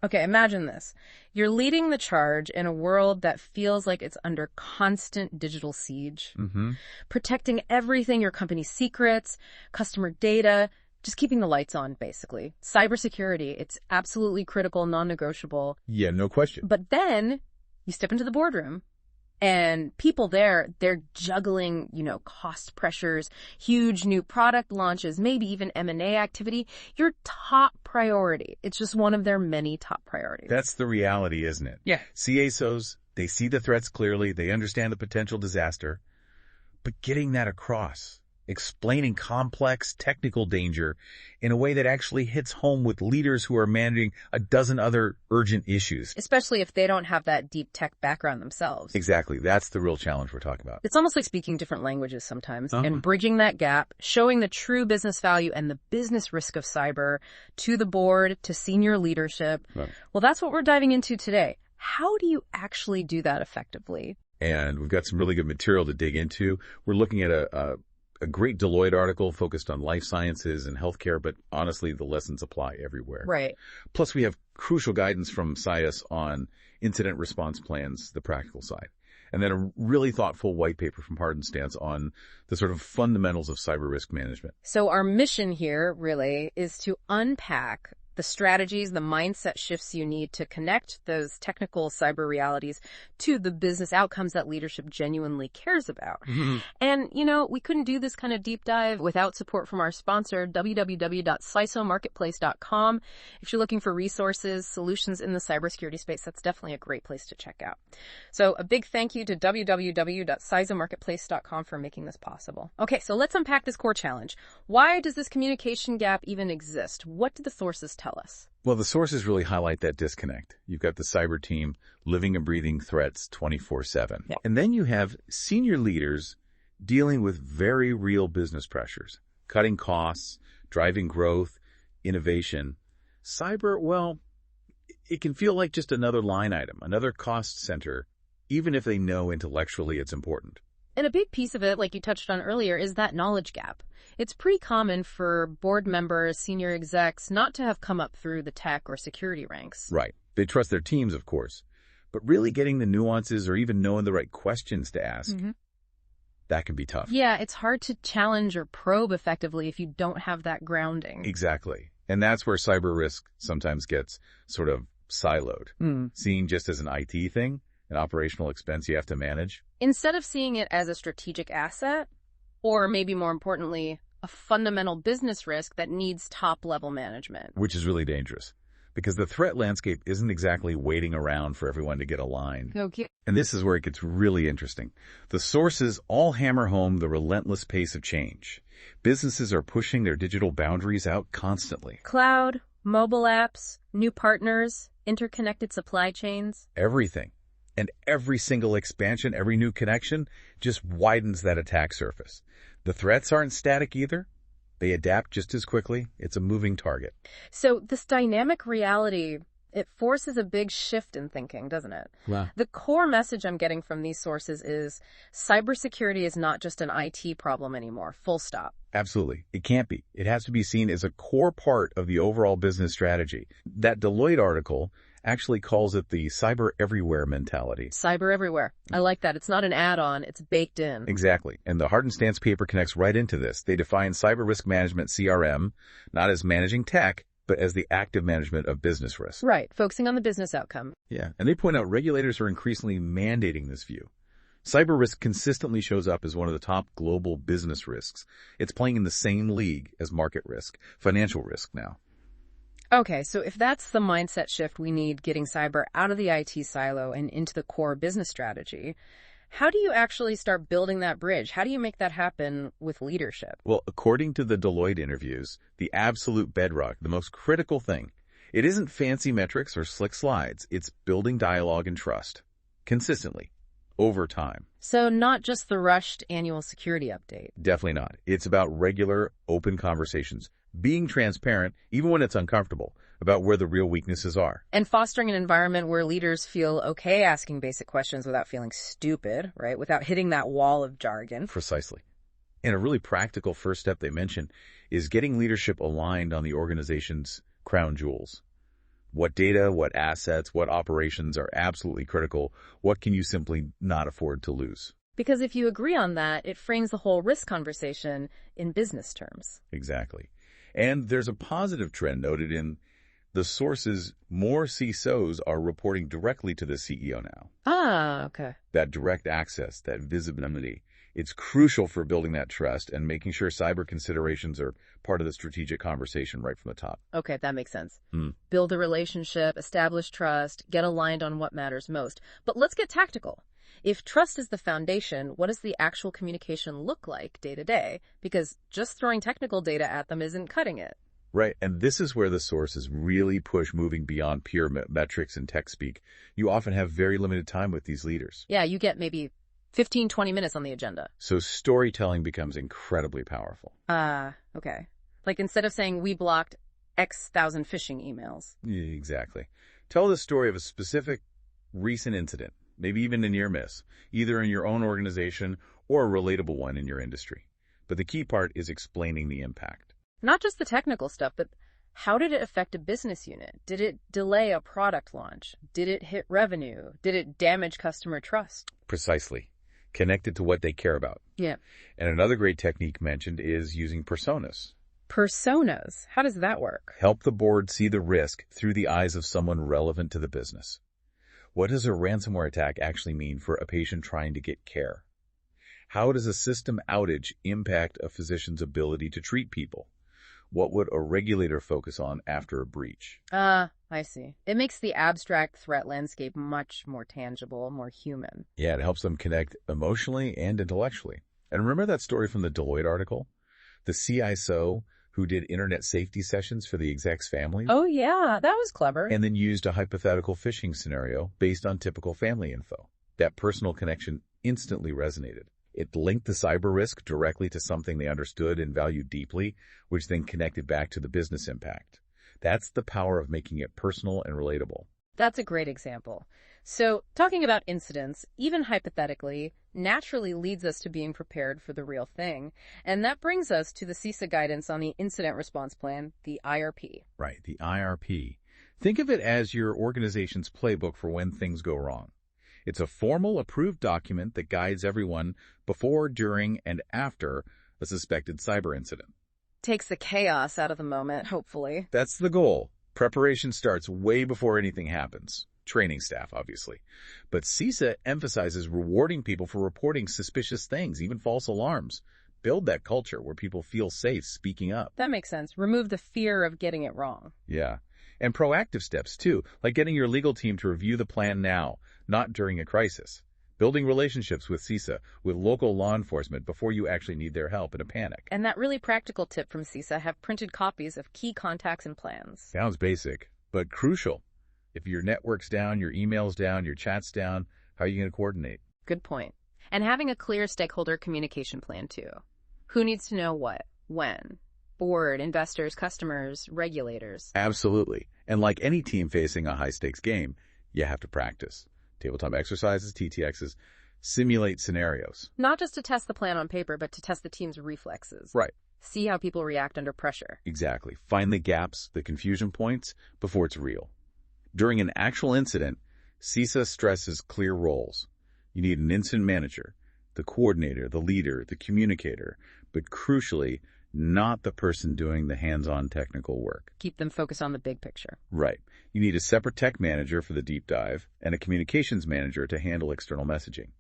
Okay, imagine this. You're leading the charge in a world that feels like it's under constant digital siege, protecting everything, your company's secrets, customer data, just keeping the lights on, basically. Cybersecurity, it's absolutely critical, non-negotiable. Yeah, no question. But then you step into the boardroom and people there, they're juggling, cost pressures, huge new product launches, maybe even M&A activity. Your top priority. It's just one of their many top priorities. That's the reality, isn't it? Yeah. CISOs, they see the threats clearly. They understand the potential disaster. But getting that across, explaining complex technical danger in a way that actually hits home with leaders who are managing a dozen other urgent issues. Especially if they don't have that deep tech background themselves. Exactly. That's the real challenge we're talking about. It's almost like speaking different languages sometimes and bridging that gap, showing the true business value and the business risk of cyber to the board, to senior leadership. Right. Well, that's what we're diving into today. How do you actually do that effectively? And we've got some really good material to dig into. We're looking at a great Deloitte article focused on life sciences and healthcare, but honestly, the lessons apply everywhere. Right. Plus, we have crucial guidance from CISO on incident response plans, the practical side. And then a really thoughtful white paper from Hard Stance on the sort of fundamentals of cyber risk management. So our mission here really is to unpack the strategies, the mindset shifts you need to connect those technical cyber realities to the business outcomes that leadership genuinely cares about. And, we couldn't do this kind of deep dive without support from our sponsor, www.cisomarketplace.com. If you're looking for resources, solutions in the cybersecurity space, that's definitely a great place to check out. So a big thank you to www.cisomarketplace.com for making this possible. Okay, so let's unpack this core challenge. Why does this communication gap even exist? What do the sources tell us? Well, the sources really highlight that disconnect. You've got the cyber team living and breathing threats 24/7. Yeah. And then you have senior leaders dealing with very real business pressures, cutting costs, driving growth, innovation. Cyber, well, it can feel like just another line item, another cost center, even if they know intellectually it's important. And a big piece of it, like you touched on earlier, is that knowledge gap. It's pretty common for board members, senior execs, not to have come up through the tech or security ranks. Right. They trust their teams, of course. But really getting the nuances or even knowing the right questions to ask, that can be tough. Yeah, it's hard to challenge or probe effectively if you don't have that grounding. Exactly. And that's where cyber risk sometimes gets sort of siloed, seen just as an IT thing, an operational expense you have to manage. Instead of seeing it as a strategic asset, or maybe more importantly, a fundamental business risk that needs top-level management. Which is really dangerous, because the threat landscape isn't exactly waiting around for everyone to get aligned. Okay. And this is where it gets really interesting. The sources all hammer home the relentless pace of change. Businesses are pushing their digital boundaries out constantly. Cloud, mobile apps, new partners, interconnected supply chains. Everything. And every single expansion, every new connection just widens that attack surface. The threats aren't static either. They adapt just as quickly. It's a moving target. So this dynamic reality, it forces a big shift in thinking, doesn't it? Wow. The core message I'm getting from these sources is cybersecurity is not just an IT problem anymore, full stop. Absolutely. It can't be. It has to be seen as a core part of the overall business strategy. That Deloitte article actually calls it the cyber everywhere mentality. Cyber everywhere. I like that. It's not an add-on. It's baked in. Exactly. And the Hard Stance paper connects right into this. They define cyber risk management, CRM, not as managing tech, but as the active management of business risk. Right. Focusing on the business outcome. Yeah. And they point out regulators are increasingly mandating this view. Cyber risk consistently shows up as one of the top global business risks. It's playing in the same league as market risk, financial risk now. Okay, so if that's the mindset shift we need getting cyber out of the IT silo and into the core business strategy, how do you actually start building that bridge? How do you make that happen with leadership? Well, according to the Deloitte interviews, the absolute bedrock, the most critical thing, it isn't fancy metrics or slick slides. It's building dialogue and trust consistently over time. So not just the rushed annual security update. Definitely not. It's about regular, open conversations, being transparent, even when it's uncomfortable, about where the real weaknesses are. And fostering an environment where leaders feel okay asking basic questions without feeling stupid, right? Without hitting that wall of jargon. Precisely. And a really practical first step they mention is getting leadership aligned on the organization's crown jewels. What data, what assets, what operations are absolutely critical? What can you simply not afford to lose? Because if you agree on that, it frames the whole risk conversation in business terms. Exactly. And there's a positive trend noted in the sources. More CISOs are reporting directly to the CEO now. Ah, okay. That direct access, that visibility, it's crucial for building that trust and making sure cyber considerations are part of the strategic conversation right from the top. Okay, that makes sense. Hmm. Build a relationship, establish trust, get aligned on what matters most. But let's get tactical. If trust is the foundation, what does the actual communication look like day to day? Because just throwing technical data at them isn't cutting it. Right, and this is where the sources really push moving beyond pure metrics and tech speak. You often have very limited time with these leaders. Yeah, you get maybe 15, 20 minutes on the agenda. So storytelling becomes incredibly powerful. Okay. Like instead of saying we blocked X thousand phishing emails. Exactly. Tell the story of a specific recent incident, maybe even a near miss, either in your own organization or a relatable one in your industry. But the key part is explaining the impact. Not just the technical stuff, but how did it affect a business unit? Did it delay a product launch? Did it hit revenue? Did it damage customer trust? Precisely. Connected to what they care about. Yeah. And another great technique mentioned is using personas. Personas. How does that work? Help the board see the risk through the eyes of someone relevant to the business. What does a ransomware attack actually mean for a patient trying to get care? How does a system outage impact a physician's ability to treat people? What would a regulator focus on after a breach? I see. It makes the abstract threat landscape much more tangible, more human. Yeah, it helps them connect emotionally and intellectually. And remember that story from the Deloitte article? The CISO who did internet safety sessions for the exec's family? Oh, yeah, that was clever. And then used a hypothetical phishing scenario based on typical family info. That personal connection instantly resonated. It linked the cyber risk directly to something they understood and valued deeply, which then connected back to the business impact. That's the power of making it personal and relatable. That's a great example. So, talking about incidents, even hypothetically, naturally leads us to being prepared for the real thing. And that brings us to the CISA guidance on the Incident Response Plan, the IRP. Right, the IRP. Think of it as your organization's playbook for when things go wrong. It's a formal, approved document that guides everyone before, during, and after a suspected cyber incident. Takes the chaos out of the moment, hopefully. That's the goal. Preparation starts way before anything happens. Training staff, obviously. But CISA emphasizes rewarding people for reporting suspicious things, even false alarms. Build that culture where people feel safe speaking up. That makes sense. Remove the fear of getting it wrong. Yeah. And proactive steps, too, like getting your legal team to review the plan now, not during a crisis. Building relationships with CISA, with local law enforcement before you actually need their help in a panic. And that really practical tip from CISA, have printed copies of key contacts and plans. Sounds basic, but crucial. If your network's down, your email's down, your chat's down, how are you going to coordinate? Good point. And having a clear stakeholder communication plan, too. Who needs to know what, when? Board, investors, customers, regulators. Absolutely. And like any team facing a high-stakes game, you have to practice. Tabletop exercises, TTXs, simulate scenarios. Not just to test the plan on paper, but to test the team's reflexes. Right. See how people react under pressure. Exactly. Find the gaps, the confusion points, before it's real. During an actual incident, CISA stresses clear roles. You need an incident manager, the coordinator, the leader, the communicator, but crucially, not the person doing the hands-on technical work. Keep them focused on the big picture. Right. You need a separate tech manager for the deep dive and a communications manager to handle external messaging.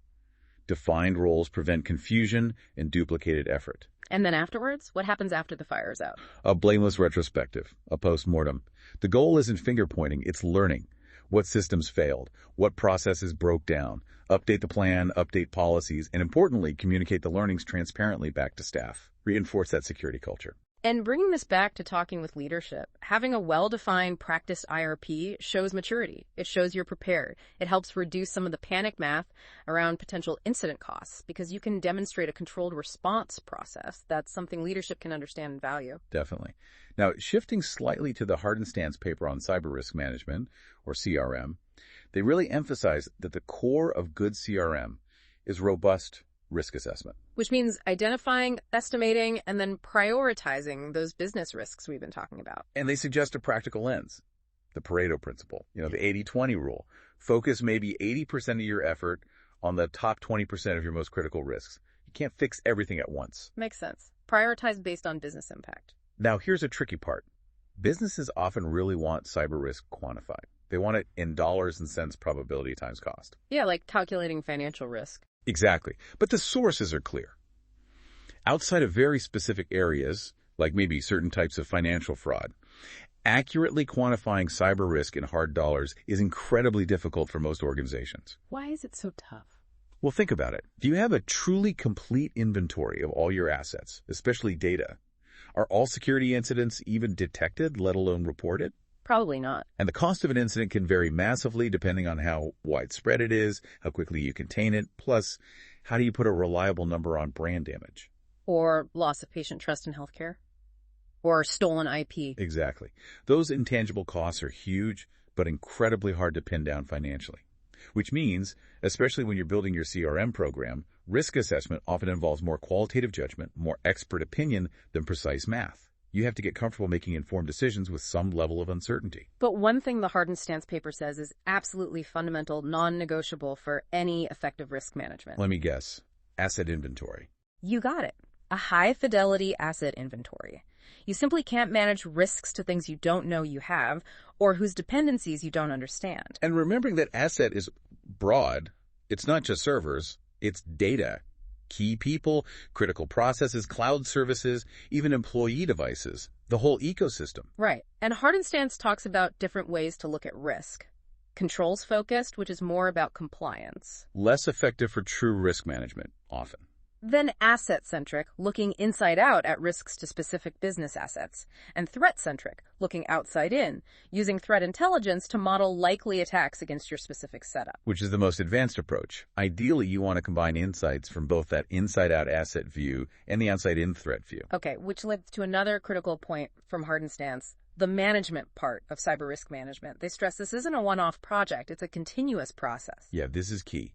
Defined roles prevent confusion and duplicated effort. And then afterwards, what happens after the fire is out? A blameless retrospective, a post-mortem. The goal isn't finger-pointing, it's learning. What systems failed, what processes broke down, update the plan, update policies, and importantly, communicate the learnings transparently back to staff. Reinforce that security culture. And bringing this back to talking with leadership, having a well-defined, practiced IRP shows maturity. It shows you're prepared. It helps reduce some of the panic math around potential incident costs because you can demonstrate a controlled response process. That's something leadership can understand and value. Definitely. Now, shifting slightly to the Hard and Stance paper on cyber risk management, or CRM, they really emphasize that the core of good CRM is robust risk assessment. Which means identifying, estimating, and then prioritizing those business risks we've been talking about. And they suggest a practical lens. The Pareto principle, the 80-20 rule. Focus maybe 80% of your effort on the top 20% of your most critical risks. You can't fix everything at once. Makes sense. Prioritize based on business impact. Now, here's a tricky part. Businesses often really want cyber risk quantified. They want it in dollars and cents probability times cost. Yeah, like calculating financial risk. Exactly. But the sources are clear. Outside of very specific areas, like maybe certain types of financial fraud, accurately quantifying cyber risk in hard dollars is incredibly difficult for most organizations. Why is it so tough? Well, think about it. Do you have a truly complete inventory of all your assets, especially data? Are all security incidents even detected, let alone reported? Probably not. And the cost of an incident can vary massively depending on how widespread it is, how quickly you contain it, plus how do you put a reliable number on brand damage? Or loss of patient trust in healthcare? Or stolen IP? Exactly. Those intangible costs are huge, but incredibly hard to pin down financially. Which means, especially when you're building your CRM program, risk assessment often involves more qualitative judgment, more expert opinion than precise math. You have to get comfortable making informed decisions with some level of uncertainty. But one thing the Hard Stance paper says is absolutely fundamental, non-negotiable for any effective risk management. Let me guess. Asset inventory. You got it. A high-fidelity asset inventory. You simply can't manage risks to things you don't know you have or whose dependencies you don't understand. And remembering that asset is broad, it's not just servers, it's data. Key people, critical processes, cloud services, even employee devices, the whole ecosystem. Right. And Hard Stance talks about different ways to look at risk. Controls-focused, which is more about compliance. Less effective for true risk management, often. Then asset-centric, looking inside out at risks to specific business assets. And threat-centric, looking outside in, using threat intelligence to model likely attacks against your specific setup. Which is the most advanced approach. Ideally, you want to combine insights from both that inside-out asset view and the outside-in threat view. Okay, which leads to another critical point from Hard Stance, the management part of cyber risk management. They stress this isn't a one-off project, it's a continuous process. Yeah, this is key.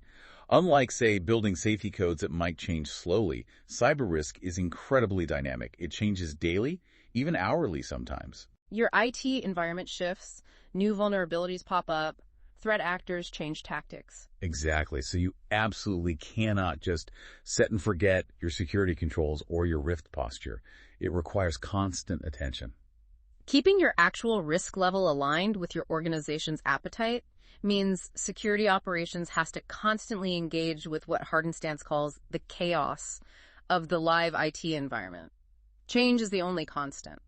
Unlike, say, building safety codes that might change slowly, cyber risk is incredibly dynamic. It changes daily, even hourly sometimes. Your IT environment shifts, new vulnerabilities pop up, threat actors change tactics. Exactly. So you absolutely cannot just set and forget your security controls or your risk posture. It requires constant attention. Keeping your actual risk level aligned with your organization's appetite means security operations has to constantly engage with what Hard Stance calls the chaos of the live IT environment. Change is the only constant.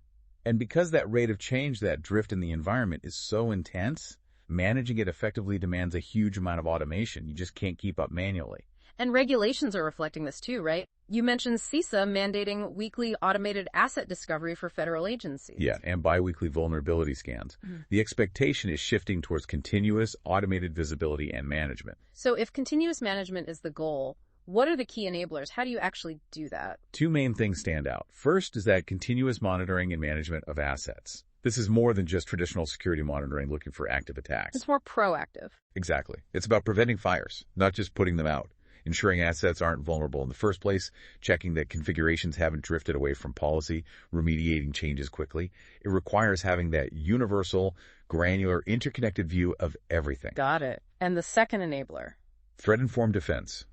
And because that rate of change, that drift in the environment is so intense, managing it effectively demands a huge amount of automation. You just can't keep up manually. And regulations are reflecting this too, right? You mentioned CISA mandating weekly automated asset discovery for federal agencies. Yeah, and biweekly vulnerability scans. The expectation is shifting towards continuous automated visibility and management. So if continuous management is the goal, what are the key enablers? How do you actually do that? Two main things stand out. First is that continuous monitoring and management of assets. This is more than just traditional security monitoring looking for active attacks. It's more proactive. Exactly. It's about preventing fires, not just putting them out. Ensuring assets aren't vulnerable in the first place, checking that configurations haven't drifted away from policy, remediating changes quickly. It requires having that universal, granular, interconnected view of everything. Got it. And the second enabler? Threat-informed defense.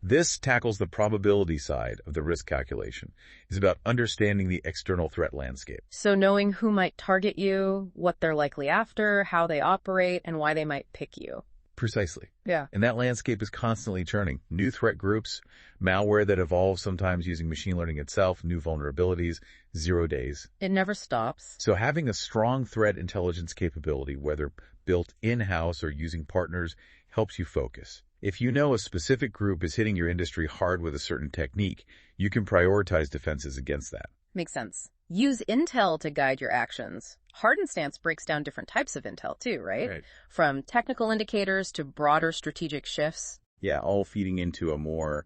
This tackles the probability side of the risk calculation. It's about understanding the external threat landscape. So knowing who might target you, what they're likely after, how they operate, and why they might pick you. Precisely. Yeah. And that landscape is constantly churning. New threat groups, malware that evolves sometimes using machine learning itself, new vulnerabilities, 0 days. It never stops. So having a strong threat intelligence capability, whether built in-house or using partners, helps you focus. If you know a specific group is hitting your industry hard with a certain technique, you can prioritize defenses against that. Makes sense. Use intel to guide your actions. Hard Stance breaks down different types of intel too, right? From technical indicators to broader strategic shifts. Yeah, all feeding into a more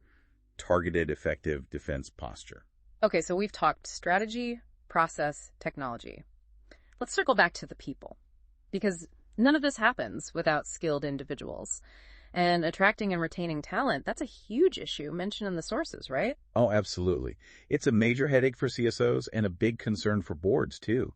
targeted, effective defense posture. Okay, so we've talked strategy, process, technology. Let's circle back to the people, because none of this happens without skilled individuals. And attracting and retaining talent, that's a huge issue mentioned in the sources, right? Oh, absolutely. It's a major headache for CSOs and a big concern for boards, too.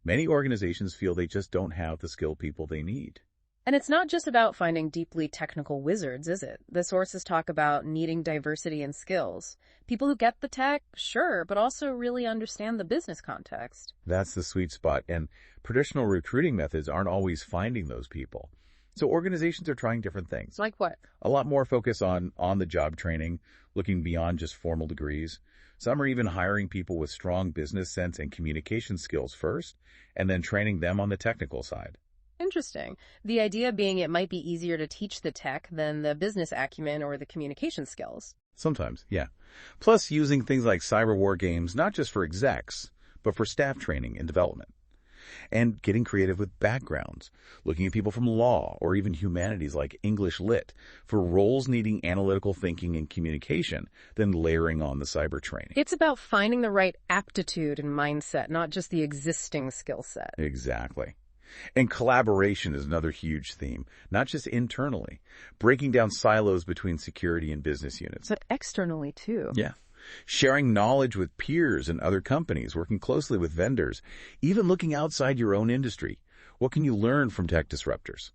Many organizations feel they just don't have the skilled people they need. And it's not just about finding deeply technical wizards, is it? The sources talk about needing diversity in skills. People who get the tech, sure, but also really understand the business context. That's the sweet spot, and traditional recruiting methods aren't always finding those people. So organizations are trying different things. Like what? A lot more focus on on-the-job training, looking beyond just formal degrees. Some are even hiring people with strong business sense and communication skills first, and then training them on the technical side. Interesting. The idea being it might be easier to teach the tech than the business acumen or the communication skills. Sometimes, yeah. Plus, using things like cyber war games, not just for execs, but for staff training and development. And getting creative with backgrounds, looking at people from law or even humanities like English Lit for roles needing analytical thinking and communication, then layering on the cyber training. It's about finding the right aptitude and mindset, not just the existing skill set. Exactly. And collaboration is another huge theme, not just internally, breaking down silos between security and business units. But externally, too. Yeah. Sharing knowledge with peers and other companies, working closely with vendors, even looking outside your own industry. What can you learn from tech disruptors?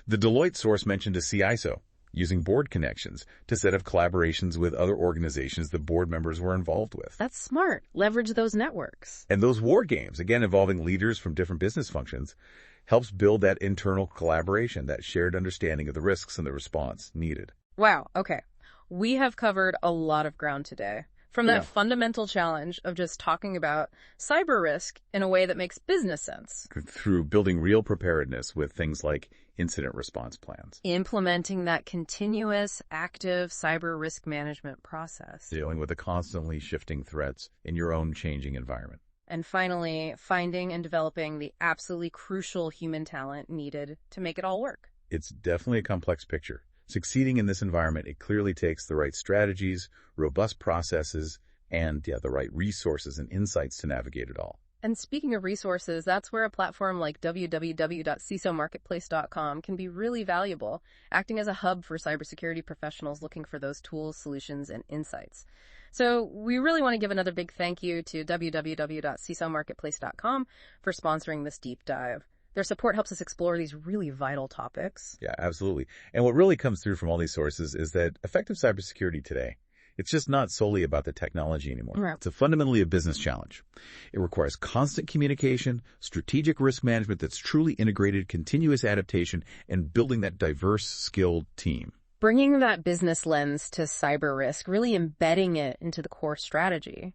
The Deloitte source mentioned a CISO, using board connections to set up collaborations with other organizations the board members were involved with. That's smart. Leverage those networks. And those war games, again involving leaders from different business functions, helps build that internal collaboration, that shared understanding of the risks and the response needed. Wow, okay. We have covered a lot of ground today. From that fundamental challenge of just talking about cyber risk in a way that makes business sense. Through building real preparedness with things like incident response plans. Implementing that continuous, active cyber risk management process. Dealing with the constantly shifting threats in your own changing environment. And finally, finding and developing the absolutely crucial human talent needed to make it all work. It's definitely a complex picture. Succeeding in this environment, it clearly takes the right strategies, robust processes, and the right resources and insights to navigate it all. And speaking of resources, that's where a platform like www.cisomarketplace.com can be really valuable, acting as a hub for cybersecurity professionals looking for those tools, solutions, and insights. So we really want to give another big thank you to www.cisomarketplace.com for sponsoring this deep dive. Their support helps us explore these really vital topics. Yeah, absolutely. And what really comes through from all these sources is that effective cybersecurity today, it's just not solely about the technology anymore. Right. It's fundamentally a business challenge. It requires constant communication, strategic risk management that's truly integrated, continuous adaptation, and building that diverse, skilled team. Bringing that business lens to cyber risk, really embedding it into the core strategy.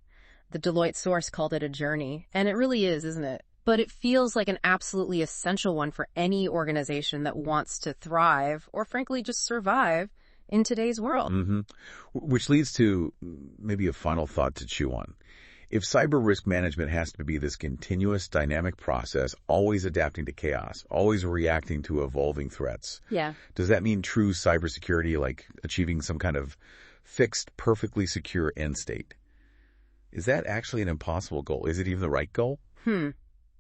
The Deloitte source called it a journey, and it really is, isn't it? But it feels like an absolutely essential one for any organization that wants to thrive or, frankly, just survive in today's world. Mm-hmm. Which leads to maybe a final thought to chew on. If cyber risk management has to be this continuous, dynamic process, always adapting to chaos, always reacting to evolving threats, does that mean true cybersecurity, like achieving some kind of fixed, perfectly secure end state? Is that actually an impossible goal? Is it even the right goal?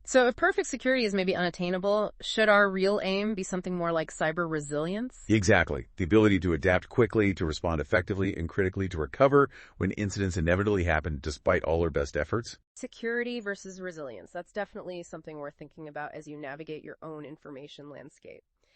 So if perfect security is maybe unattainable, should our real aim be something more like cyber resilience? Exactly. The ability to adapt quickly, to respond effectively, and critically to recover when incidents inevitably happen despite all our best efforts. Security versus resilience. That's definitely something worth thinking about as you navigate your own information landscape.